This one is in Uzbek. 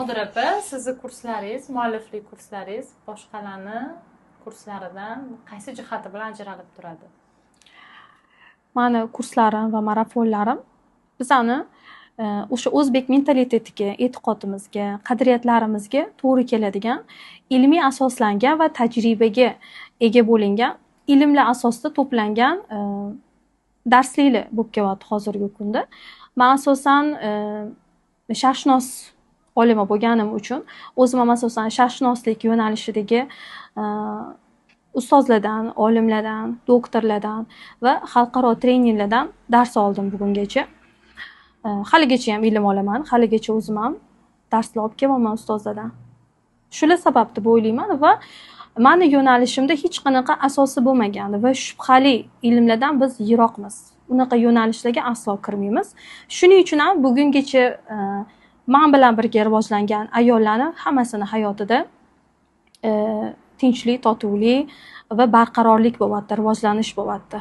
Nodir opa, sizni kurslaringiz, mualliflik kurslaringiz boshqalarni kurslaridan qaysi jihati bilan ajralib turadi? Mani kurslarim va marafonlarim bizani o'sha o'zbek mentalitetiga, e'tiqodimizga, qadriyatlarimizga to'g'ri keladigan, ilmiy asoslangan va tajribaga ega bo'lingan, ilmlar asosida to'plangan darsliklar bo'lib kelyapti hozirgi kunda. Men asosan sharqshunos olima bo'lganim uchun o'zim ham asosan sharqshunoslik yo'nalishidagi ustozlardan, olimlardan, doktorlardan va xalqaro trenerlardan dars oldim bugungacha. Haligacha ham ilm olaman, haligacha o'zim ham darslar olib kelyapman ustozlardan. Shular sabab deb o'ylayman va meni yo'nalishimda hech qanaqa asosi bo'lmagan va shubhali ilmlardan biz yiroqmiz. Unaqa yo'nalishlarga aslo kirmaymiz. Shuning uchun ham bugungacha men bilan birga rivojlangan ayollarni hammasini hayotida tinchlik, totuvlik va barqarorlik bo'lyapti, rivojlanish bo'lyapti.